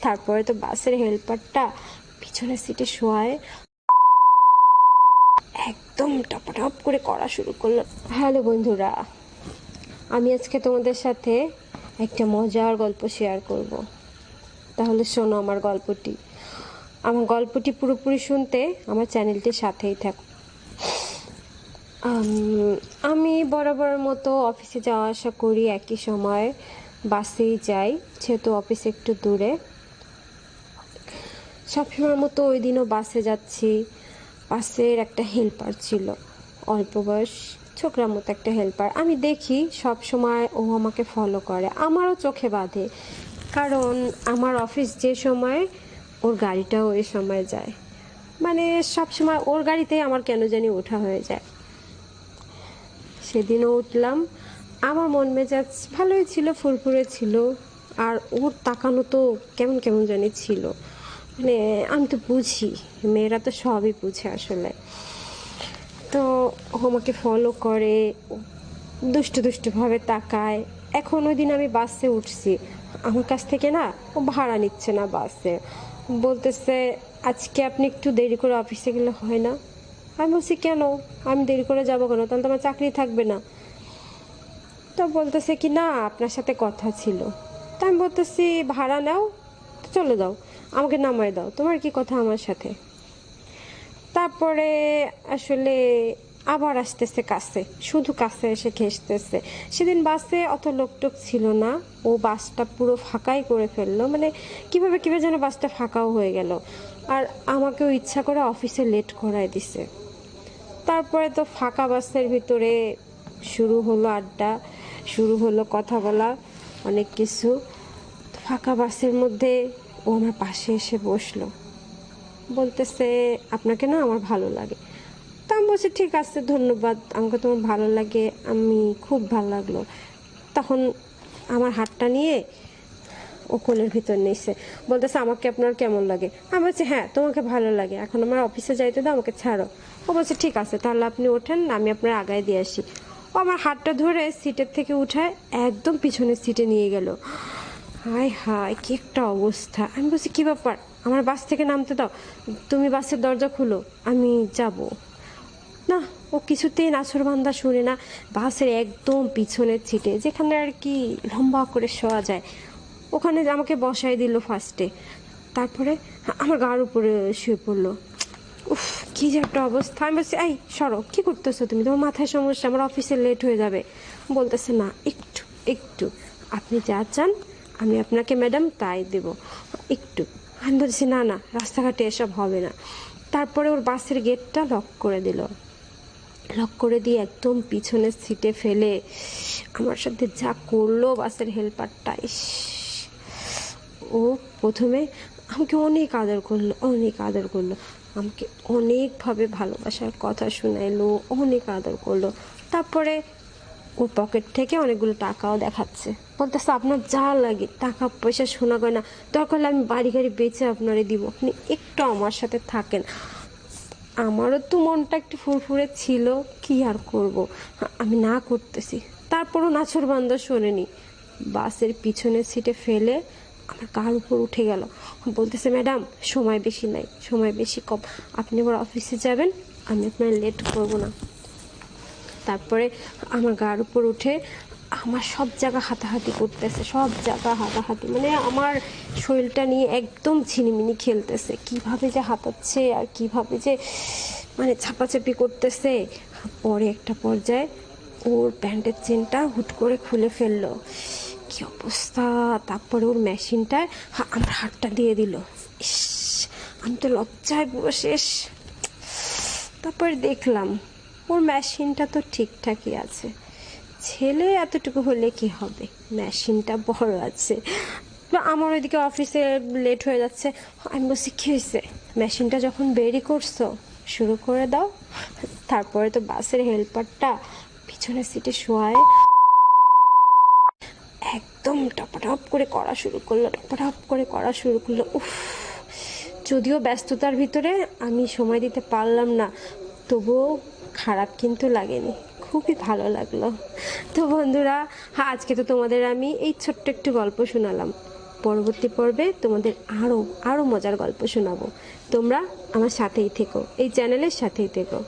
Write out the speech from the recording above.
তারপরে তো বাসের হেল্পারটা পিছনের সিটে শোয়ায় একদম টপটপ করে করা শুরু করলো। হ্যালো বন্ধুরা, আমি আজকে তোমাদের সাথে একটা মজার গল্প শেয়ার করব। তাহলে শোনো আমার গল্পটি পুরোপুরি শুনতে আমার চ্যানেলটির সাথেই থাকো। আমি বরাবর মতো অফিসে যাওয়া আসা করি, একই সময় বাসেই যাই, যেহেতু অফিস একটু দূরে। সবসময়ের মতো ওই দিনও বাসে যাচ্ছি। বাসের একটা হেল্পার ছিল, অল্প বয়স ছোকরার মতো একটা হেল্পার। আমি দেখি সব সময় ও আমাকে ফলো করে, আমারও চোখে বাঁধে, কারণ আমার অফিস যে সময় ওর গাড়িটাও ওই সময় যায়। মানে সব সময় ওর গাড়িতেই আমার কেন জানি ওঠা হয়ে যায়। সেদিনও উঠলাম, আমার মন মেজাজ ভালোই ছিল, ফুরফুরে ছিল। আর ওর তাকানো তো কেমন কেমন জানি ছিল। মানে আমি তো বুঝি, মেয়েরা তো সবই বুঝে আসলে। তো ও আমাকে ফলো করে, দুষ্টুভাবে তাকায়। এখন ওই দিন আমি বাসে উঠছি, আমার কাছ থেকে না ও ভাড়া নিচ্ছে না বাসে। বলতেছে, আজকে আপনি একটু দেরি করে অফিসে গেলে হয় না? আমি বলছি, কেন? আমি দেরি করে যাবো কেন? তাহলে তো আমার চাকরি থাকবে না। তো বলতেছে কি না, আপনার সাথে কথা ছিল। তা আমি বলতেছি, ভাড়া নাও, চলে দাও, আমাকে নামায় দাও, তোমার কি কথা আমার সাথে? তারপরে আসলে আবার আসতেছে কাছে, শুধু কাছে এসে ঘেঁষতেছে। সেদিন বাসে অত লোকটোক ছিল না, ও বাসটা পুরো ফাঁকাই করে ফেললো। মানে কিভাবে যেন বাসটা ফাঁকাও হয়ে গেল। আর আমাকেও ইচ্ছা করে অফিসে লেট করায় দিছে। তারপরে তো ফাঁকা বাসের ভিতরে শুরু হলো আড্ডা, শুরু হলো কথা বলা, অনেক কিছু। ফাঁকা বাসের মধ্যে ও আমার পাশে এসে বসলো, বলতেছে, আপনাকে না আমার ভালো লাগে। তা আমি বলছি, ঠিক আছে, ধন্যবাদ, আমাকে তোমার ভালো লাগে, আমি খুব ভালো লাগলো। তখন আমার হাতটা নিয়ে ও কোলের ভিতর নিয়েছে, বলতেছে, আমাকে আপনার কেমন লাগে? আমি বলছি, হ্যাঁ তোমাকে ভালো লাগে, এখন আমার অফিসে যাইতে দাও, আমাকে ছাড়ো। ও বলছে, ঠিক আছে, তাহলে আপনি ওঠেন, আমি আপনার আগায় দিয়ে আসি। ও আমার হাতটা ধরে সিটের থেকে উঠায় একদম পিছনের সিটে নিয়ে গেল। হায় হায়, কি একটা অবস্থা! আমি বলছি, কি ব্যাপার, আমার বাস থেকে নামতে দাও, তুমি বাসের দরজা খুলো, আমি যাব। না, ও কিছুতেই নাছোড়বান্দা শুনে না। বাসের একদম পিছনের সিটে, যেখানে আর কি লম্বা করে শোয়া যায়, ওখানে আমাকে বসাই দিল ফার্স্টে। তারপরে আমার গার উপরে শুয়ে পড়লো। উফ, কি যে একটা অবস্থা! আমি বলছি, এই সরো, কি করতেছো তুমি? তোমার মাথায় সমস্যা, আমার অফিসে লেট হয়ে যাবে। বলতেছে, না, একটু একটু, আপনি যা চান আমি আপনাকে ম্যাডাম তাই দেব, একটু। আমি বলছি, না না, রাস্তাঘাটে এসব হবে না। তারপরে ওর বাসের গেটটা লক করে দিল, লক করে দিয়ে একদম পিছনের সিটে ফেলে আমার সাথে যা করলো বাসের হেল্পারটা! ইস! ও প্রথমে আমাকে অনেক আদর করলো, আমাকে অনেকভাবে ভালোবাসার কথা শোনাইলো, অনেক আদর করলো। তারপরে ওর পকেট থেকে অনেকগুলো টাকাও দেখাচ্ছে, বলতেছে, আপনার যা লাগে টাকা পয়সা, সোনা গয়না দরকার হলে আমি বাড়ি গাড়ি বেচে আপনারে দিব, আপনি একটু আমার সাথে থাকেন। আমারও তো মনটা একটু ফুরফুরে ছিল, কি আর করব, আমি না করতেছি। তারপরও নাছোড়বান্দা শোনেনি, বাসের পিছনের সিটে ফেলে আমার গার উপর উঠে গেল। বলতেছে, ম্যাডাম সময় বেশি নাই, সময় বেশি কম, আপনি আবার অফিসে যাবেন, আমি আপনার লেট করব না। তারপরে আমার গার উপর উঠে আমার সব জায়গা হাতাহাতি করতেছে, সব জায়গা হাতাহাতি, মানে আমার শরীরটা নিয়ে একদম ছিনিমিনি খেলতেছে, কিভাবে যে হাতাচ্ছে আর কিভাবে যে মানে চাপাচাপি করতেছে। পরে একটা পর্যায়ে ওর প্যান্টের চেনটা হুট করে খুলে ফেললো, কি অবস্থা! তারপরে ওর মেশিনটায় আমার হাতটা দিয়ে দিল। ইস, আমি তো লজ্জায় পুরো শেষ। তারপরে দেখলাম ওর মেশিনটা তো ঠিকঠাকই আছে, ছেলে এতটুকু হলে কি হবে, মেশিনটা বড় আছে। আমার ওইদিকে অফিসে লেট হয়ে যাচ্ছে। আমি বলছি, কী হয়েছে? মেশিনটা যখন বেরি করছো, শুরু করে দাও। তারপরে তো বাসের হেল্পারটা পিছনের সিটে শোয়ায় একদম টপটপ করে করা শুরু করলো। উফ! যদিও ব্যস্ততার ভিতরে আমি সময় দিতে পারলাম না, তবুও খারাপ কিন্তু লাগেনি, খুবই ভালো লাগলো। তো বন্ধুরা, আজকে তো তোমাদের আমি এই ছোট্ট একটু গল্প শোনালাম। পরবর্তী পর্বে তোমাদের আরও আরও মজার গল্প শোনাবো। তোমরা আমার সাথেই থেকো, এই চ্যানেলের সাথেই থেকো।